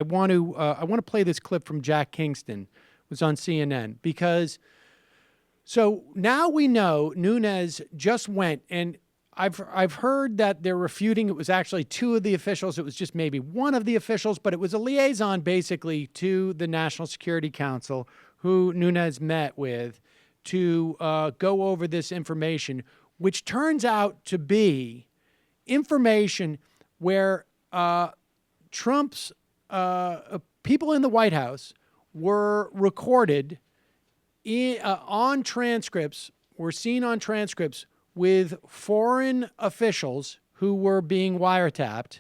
I want to play this clip from Jack Kingston, who was on CNN, because so now we know Nunes just went, and I've heard that they're refuting it was actually two of the officials. It was just maybe one of the officials, but it was a liaison basically to the National Security Council who Nunes met with to go over this information, which turns out to be information where Trump's people in the White House were recorded on transcripts, were seen on transcripts with foreign officials who were being wiretapped.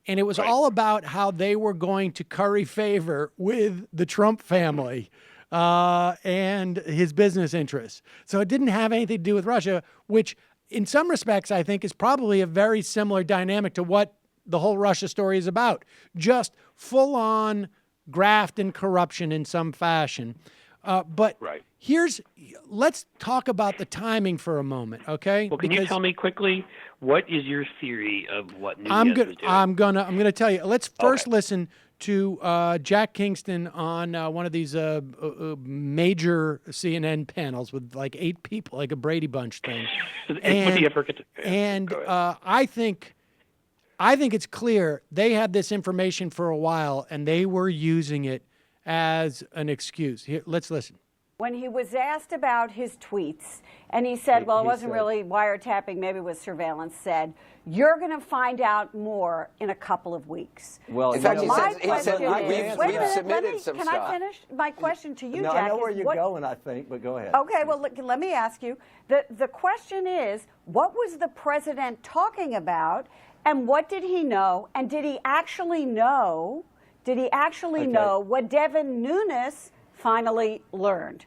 And it was all about how they were going to curry favor with the Trump family and his business interests. So it didn't have anything to do with Russia, which in some respects, I think is probably a very similar dynamic to what the whole Russia story is about. Just full on graft and corruption in some fashion. But let's talk about the timing for a moment, okay? Well, can you tell me quickly, what is your theory of what Nunes was doing? I'm gonna tell you. Let's first listen to Jack Kingston on one of these major CNN panels with like 8 people, like a Brady Bunch thing. I think it's clear they had this information for a while and they were using it as an excuse. Here, let's listen. When he was asked about his tweets, and he said, well, it wasn't really wiretapping, maybe it was surveillance, said, you're going to find out more in a couple of weeks. Well, in fact, he said we've submitted some stuff. Can I finish? My question to you, Jack, I know where you're going, I think, but go ahead. Okay, well, let me ask you. The question is, what was the president talking about, and what did he know, and did he actually know what Devin Nunes finally learned?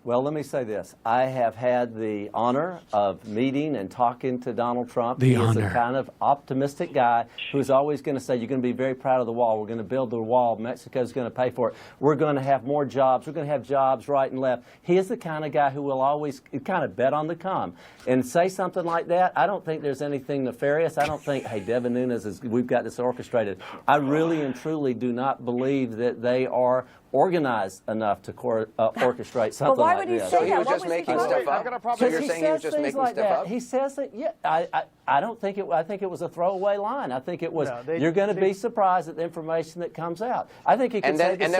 Well, let me say this. I have had the honor of meeting and talking to Donald Trump. He is a kind of optimistic guy who's always going to say, you're going to be very proud of the wall. We're going to build the wall. Mexico's going to pay for it. We're going to have more jobs. We're going to have jobs right and left. He is the kind of guy who will always kind of bet on the come. And say something like that, I don't think there's anything nefarious. I don't think, hey, Devin Nunes, we've got this orchestrated. I really and truly do not believe that they are organized enough to orchestrate something like this. So he was just making stuff up? So you're saying he was just making stuff up? He says that, yeah. I don't think I think it was a throwaway line. I think it was, you're going to be surprised at the information that comes out. I think he can say the same thing right now. And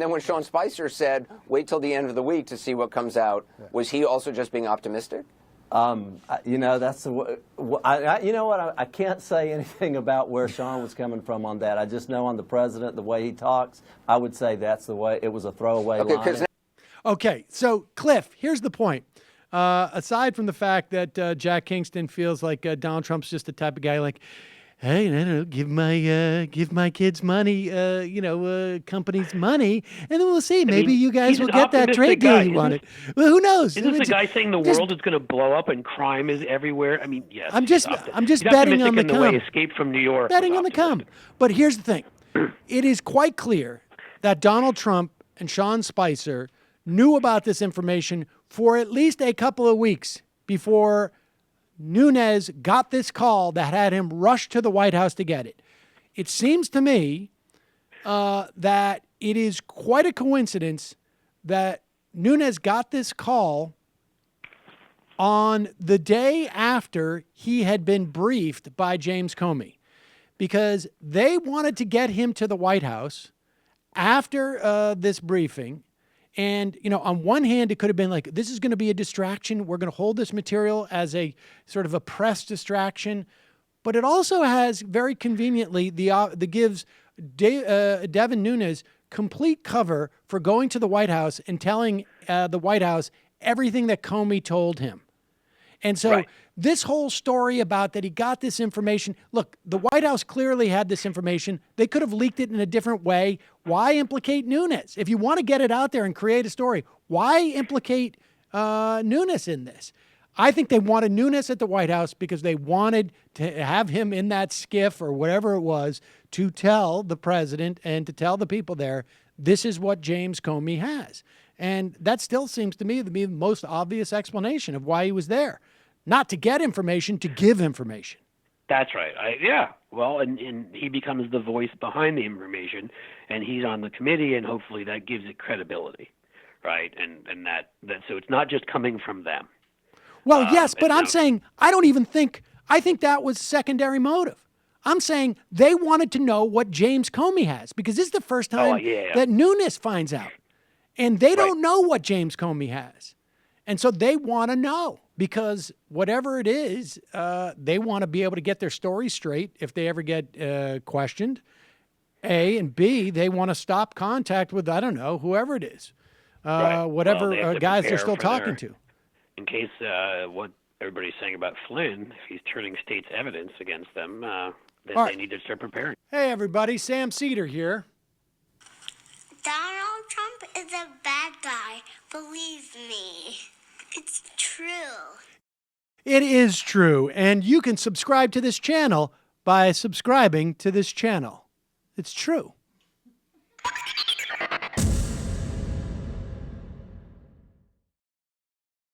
then when Sean Spicer said, wait till the end of the week to see what comes out, was he also just being optimistic? You know, that's you know what? I can't say anything about where Sean was coming from on that. I just know on the president, the way he talks, I would say that's the way. It was a throwaway line. Okay, so Cliff, here's the point. Aside from the fact that Jack Kingston feels like Donald Trump's just the type of guy like, hey, I don't know, give my kids money, companies money, and then we'll see. Maybe you guys will get that trade deal you wanted. Well, who knows? Isn't this the guy saying the world is going to blow up and crime is everywhere? I mean, yes. I'm just betting on the come. Way Escape from New York. Betting on the come. But here's the thing. It is quite clear that Donald Trump and Sean Spicer knew about this information for at least a couple of weeks before Nunes got this call that had him rush to the White House to get it. It seems to me that it is quite a coincidence that Nunes got this call on the day after he had been briefed by James Comey, because they wanted to get him to the White House after this briefing. And, on one hand, it could have been like, this is going to be a distraction. We're going to hold this material as a sort of a press distraction. But it also has, very conveniently, gives Devin Nunes complete cover for going to the White House and telling the White House everything that Comey told him. And so this whole story about that he got this information, look, the White House clearly had this information. They could have leaked it in a different way. Why implicate Nunes? If you want to get it out there and create a story, why implicate Nunes in this? I think they wanted Nunes at the White House because they wanted to have him in that skiff or whatever it was to tell the president and to tell the people there, this is what James Comey has. And that still seems to me to be the most obvious explanation of why he was there. Not to get information, to give information. That's right. Yeah. Well, and he becomes the voice behind the information, and he's on the committee, and hopefully that gives it credibility, right? And that so it's not just coming from them. Well, yes, but I'm saying I think that was secondary motive. I'm saying they wanted to know what James Comey has, because this is the first time that Nunes finds out. And they don't know what James Comey has. And so they want to know, because whatever it is, they want to be able to get their story straight if they ever get questioned. A, and B, they want to stop contact with, I don't know, whoever it is, whatever guys they're still talking to. In case what everybody's saying about Flynn, if he's turning state's evidence against them, then they need to start preparing. Hey, everybody, Sam Seder here. Donald Trump is a bad guy. Believe me. It's true. It is true. And you can subscribe to this channel by subscribing to this channel. It's true.